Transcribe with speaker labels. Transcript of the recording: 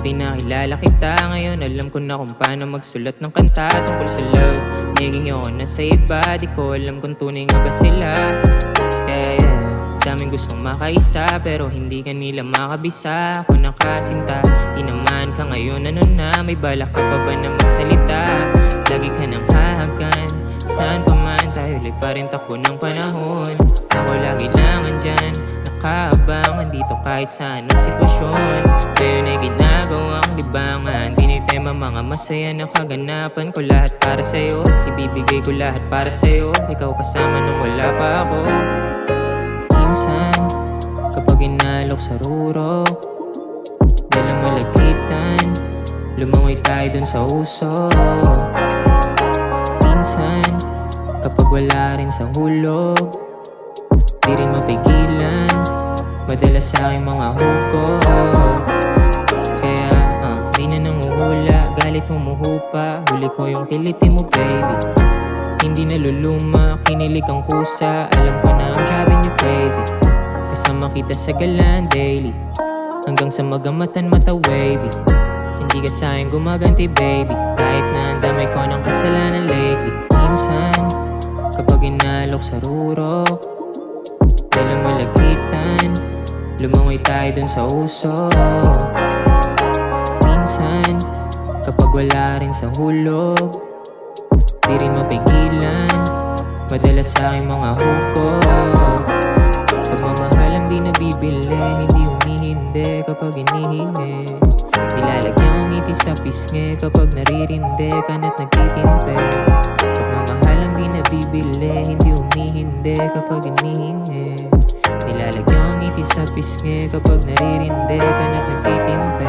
Speaker 1: Buti nakilala kita ngayon, alam ko na kung paano magsulat ng kanta tungkol sa love. Naging ako na sa iba, di ko alam kung tunay nga ba sila. Yeah, daming gustong makaisa pero hindi kanila makabisa. Ako nakasinta, di naman ka ngayon ano na. May balak ka pa ba na magsalita? Lagi ka nang hahagan, saan pa man tayo ulit pa rin takbo ng panahon. Ako lagi lang andyan, nakaabang andito kahit saan ang sitwasyon. Ngayon ay ginagawang libangan, dinitema mga masaya na kaganapan ko. Lahat para sa'yo, ibibigay ko lahat para sa'yo. Ikaw kasama nung wala pa ako. Minsan, kapag inalok sa rurok, dalang malagitan, lumangoy tayo dun sa uso. Minsan, kapag wala rin sa hulog, di rin mapigilan, madalas sa aking mga hugot. Kaya, di na nanguhula, galit humuhupa, huli ko yung kiliti mo baby. Hindi naluluma, kinilig ang kusa, alam ko na I'm driving you crazy. Kasama kita sa galan daily, hanggang sa magamatan mata wavy. Hindi ka sa'kin gumaganti baby, kahit na ang damay ko ng kasalanan lately. Minsan, kapag inalok sa rurok, dalang malagitan, lumangoy tayo dun sa uso. Minsan, kapag wala rin sa hulog, di rin mapigilan, madalas sa aking mga hugot. Pagmamahalang di nabibili, hindi humihindi kapag inihingi. Nilalagyan ang ngiti sa pisngi kapag naririnde ka na't nagtitimpe. Pagmamahalang di nabibili, hindi humihindi kapag inihingi. Nilalagyan ang ngiti sa pisngi kapag naririnde ka na't nagtitimpe.